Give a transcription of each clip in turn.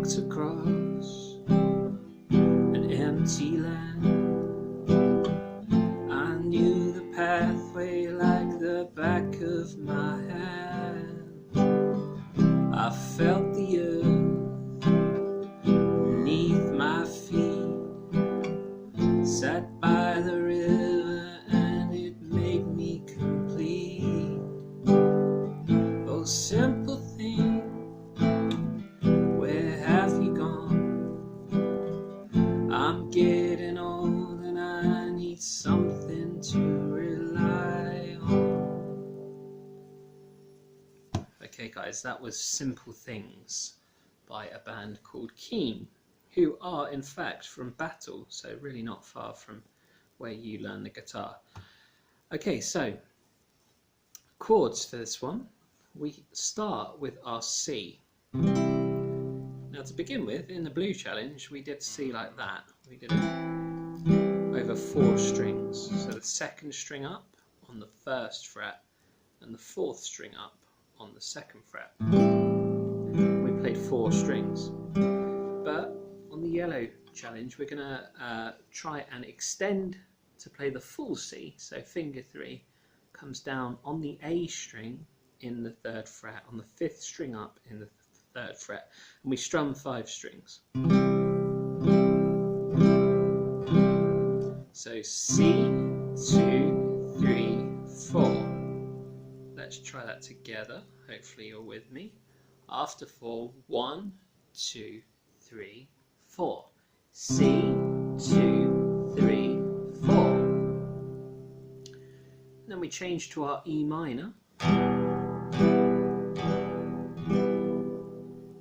walked across an empty land. I knew the pathway like the back of my hand. I felt the earth beneath my feet, sat by the river and it made me complete. Oh, simple thing, where have you gone? I'm getting old and I need something to rely on. Okay guys, that was Simple Things by a band called Keane, who are in fact from Battle, so really not far from where you learn the guitar. Okay, so chords for this one. We start with our C. Now to begin with, in the Blue Challenge, we did C like that. We did it over 4 strings. So the 2nd string up on the 1st fret and the 4th string up on the 2nd fret. We played 4 strings. But on the Yellow Challenge, we're going to try and extend to play the full C. So finger 3 comes down on the A string in the 3rd fret, on the 5th string up in the 3rd fret, and we strum 5 strings. So C, 2, 3, 4. Let's try that together. Hopefully you're with me. After 4, 1, 2, 3, 4. C, 2, 3, 4. Then we change to our E minor.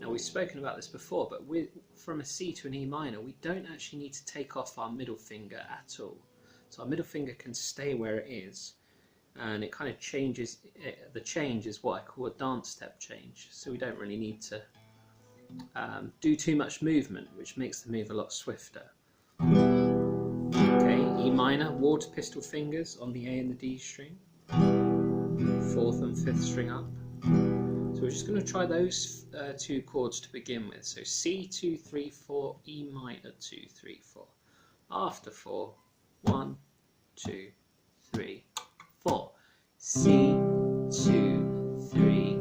We've spoken about this before, but from a C to an E minor, we don't actually need to take off our middle finger at all. So our middle finger can stay where it is, and it kind of changes. The change is what I call a dance step change, so we don't really need to do too much movement, which makes the move a lot swifter. Okay, E minor, water pistol fingers on the A and the D string, 4th and 5th string up. So we're just going to try those 2 chords to begin with. So C, 2, 3, 4, E minor, 2, 3, 4. After 4, 1, 2, 3, 4. C, 2, 3,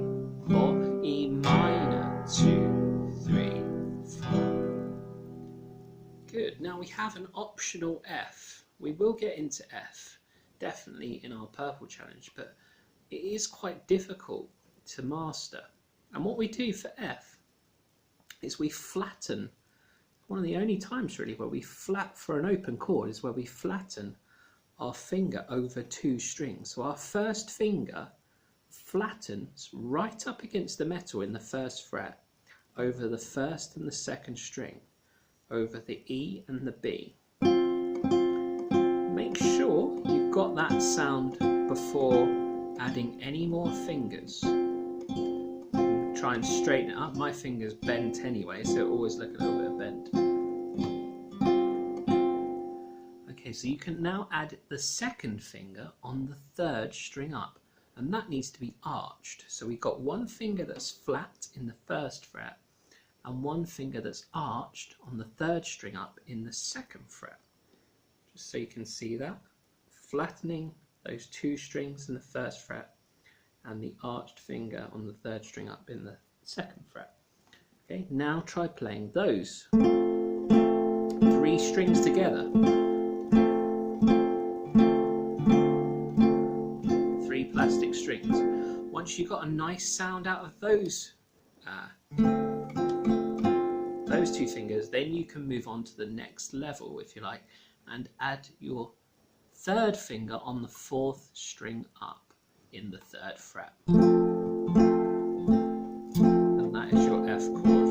4, E minor, 2, 3, 4. Good. Now we have an optional F. We will get into F, definitely in our Purple Challenge, but it is quite difficult to master. And what we do for F is we flatten. One of the only times really where we flat for an open chord is where we flatten our finger over 2 strings. So our 1st finger flattens right up against the metal in the 1st fret over the 1st and the 2nd string, over the E and the B. Make sure you've got that sound before adding any more fingers. Try and straighten it up. My finger's bent anyway, so it always look a little bit bent. Okay, so you can now add the 2nd finger on the 3rd string up, and that needs to be arched. So we've got 1 finger that's flat in the 1st fret and 1 finger that's arched on the 3rd string up in the 2nd fret. Just so you can see that. Flattening those 2 strings in the 1st fret and the arched finger on the 3rd string up in the 2nd fret. Okay, now try playing those 3 strings together. 3 plastic strings. Once you've got a nice sound out of those 2 fingers, then you can move on to the next level, if you like, and add your 3rd finger on the 4th string up in the 3rd fret. And that is your F chord.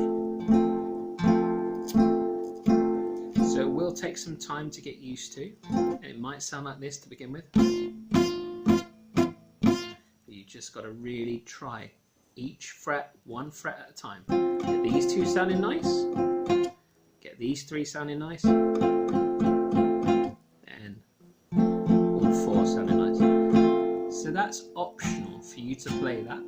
So it will take some time to get used to. It might sound like this to begin with. But you just got to really try each fret, 1 fret at a time. Get these 2 sounding nice. Get these 3 sounding nice. And all 4 sounding nice. So that's optional for you to play that.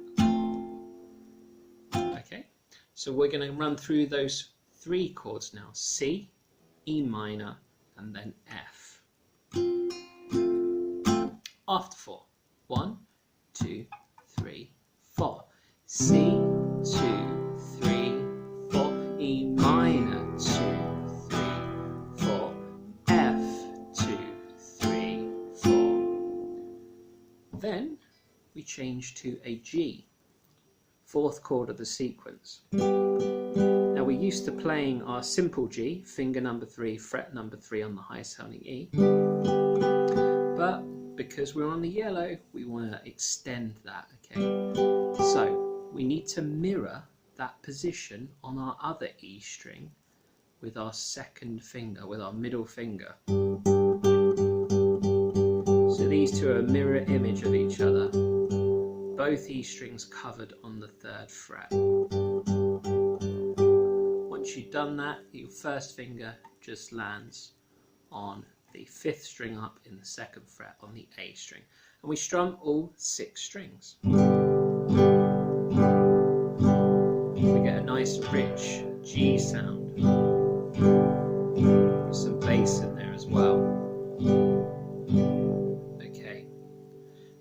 Okay, so we're going to run through those 3 chords now: C, E minor, and then F. After 4. 1, 2, 3, 4. C, 2, 3, 4. E minor, 2, 3, 4. F, 2, 3, 4. Then we change to a G, 4th chord of the sequence. Now we're used to playing our simple G, finger number 3, fret number 3 on the high sounding E, but because we're on the yellow, we want to extend that, okay? So we need to mirror that position on our other E string with our 2nd finger, with our middle finger. So these two are a mirror image of each other. Both E strings covered on the 3rd fret. Once you've done that, your 1st finger just lands on the 5th string up in the 2nd fret on the A string. And we strum all 6 strings. We get a nice rich G sound. With some bass in there as well. Okay.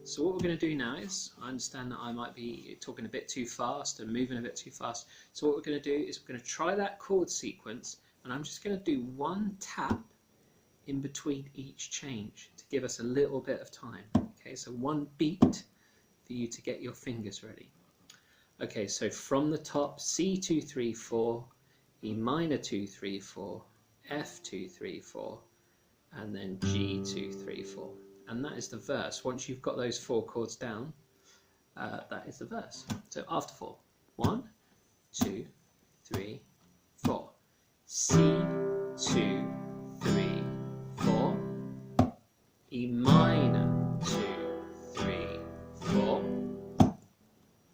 So what we're going to do now is, I understand that I might be talking a bit too fast and moving a bit too fast. So what we're going to do is we're going to try that chord sequence, and I'm just going to do 1 tap in between each change to give us a little bit of time. Okay, so 1 beat for you to get your fingers ready. Okay, so from the top, C 2 3 4, E minor 2 3 4, F 2 3 4, and then G 2 3 4. And that is the verse. Once you've got those 4 chords down, that is the verse. So after 4, 1, 2, 3, 4. C 2 3 4, E minor 2 3 4,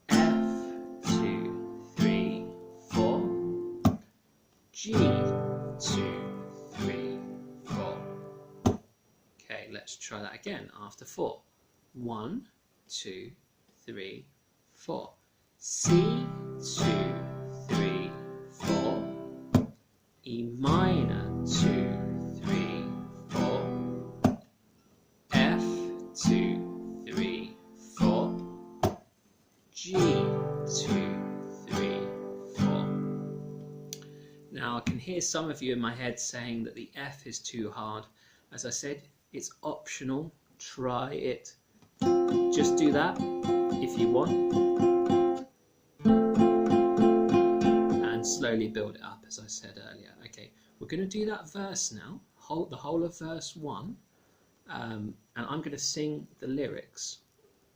F 2 3 4, G 2 3 4. Okay, let's try that again after 4. 1, 2, 3, 4. C 2 3 4, E minor 2 3 4, F 2 3 4, G 2 3 4. Now I can hear some of you in my head saying that the F is too hard. As I said, it's optional. Try it. Just do that if you want, and slowly build it up, as I said earlier. Okay, we're going to do that verse now, the whole of verse 1, and I'm going to sing the lyrics.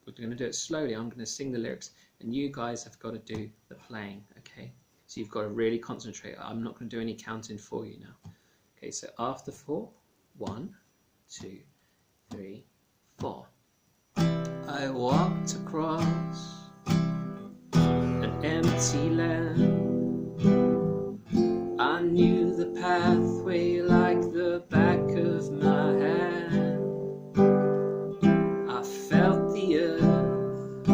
We're going to do it slowly. I'm going to sing the lyrics, and you guys have got to do the playing, okay? So you've got to really concentrate. I'm not going to do any counting for you now. Okay, so after 4, 1, 2, 3, 4. I walked across an empty land. I knew the pathway like the back of my hand. I felt the earth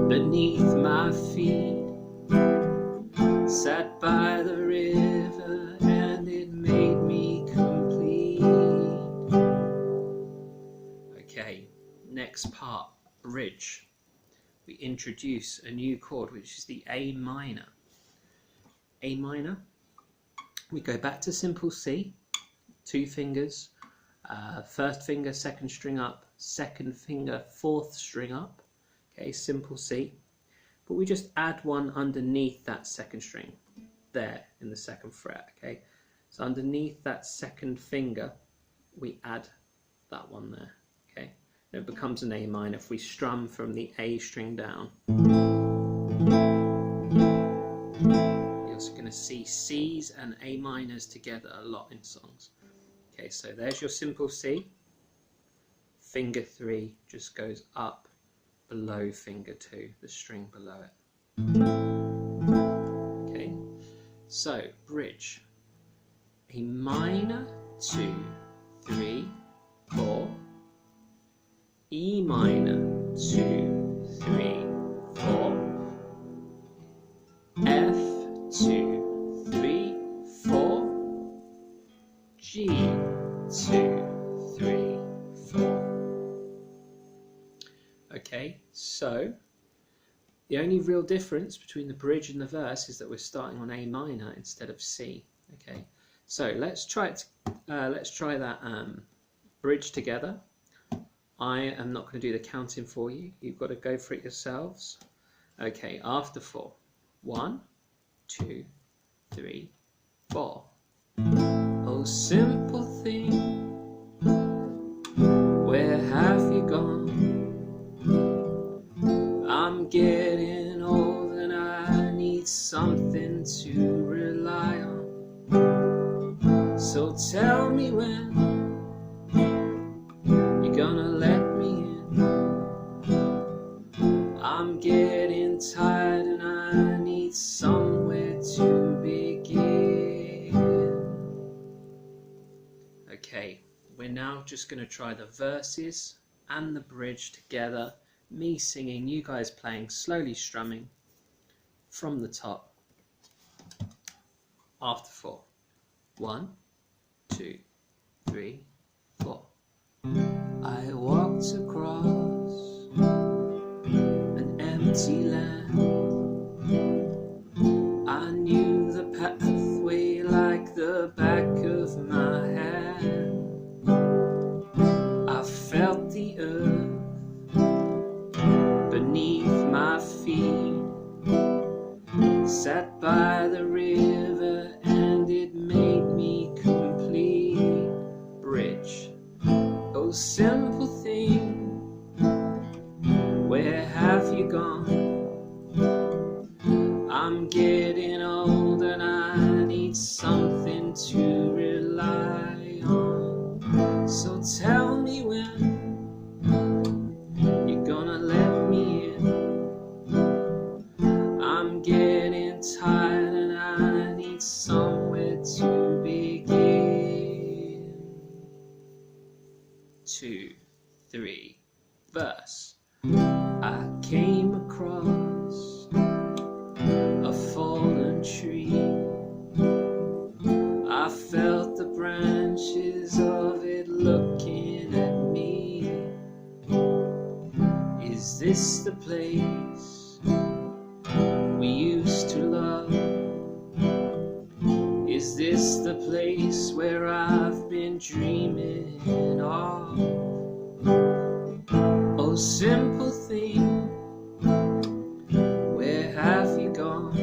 beneath my feet, sat by the river and it made me complete. Okay, next part, bridge. We introduce a new chord, which is the A minor. A minor, we go back to simple C, 2 fingers, 1st finger, 2nd string up, 2nd finger, 4th string up, okay, simple C, but we just add 1 underneath that 2nd string, there in the 2nd fret, okay, so underneath that 2nd finger, we add that 1 there, okay, and it becomes an A minor if we strum from the A string down. Going to see C's and A minors together a lot in songs. Okay, so there's your simple C. Finger 3 just goes up below finger 2, the string below it. Okay, so bridge. A minor, 2, 3, 4. E minor, 2, 3, 4. F 2, 3, 2, 3, 4. Okay, so the only real difference between the bridge and the verse is that we're starting on A minor instead of C. Okay, so let's try it. Let's try that bridge together. I am not going to do the counting for you. You've got to go for it yourselves. Okay, after 4. 1, 2, 3, 4. Oh, simple thing, where have you gone? I'm getting old and I need something to rely on. So tell me when you're gonna let me in. I'm getting tired and I need somewhere to begin. Okay, we're now just going to try the verses and the bridge together. Me singing, you guys playing, slowly strumming from the top. After 4. 1, 2, 3, 4. I walked across an empty land. I knew the pathway like the back of my hand. I felt the earth beneath my feet, sat by the river and it made me complete. Bridge, oh simple thing, where have you gone? I'm getting old and I need something to rely on. So tell me when you're gonna let me in. I'm getting tired and I need somewhere to begin. 2, 3, verse. I came across a fallen tree. I felt the branches of it looking at me. Is this the place we used to love? Is this the place where I've been dreaming of? Oh simple thing, where have you gone?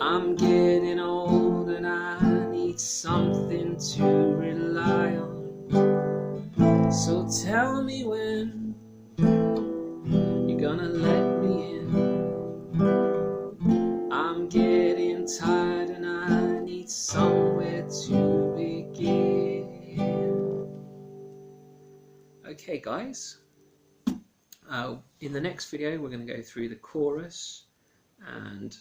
I'm getting old and I need something to rely on. So tell me when you're gonna let me in. I'm getting tired and I need somewhere to begin. Okay guys, in the next video we're going to go through the chorus, and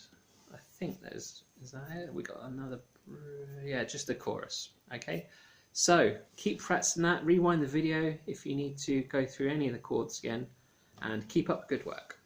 I think is that it? We got another, yeah, just the chorus. Okay, so keep practicing that, rewind the video if you need to go through any of the chords again, and keep up good work.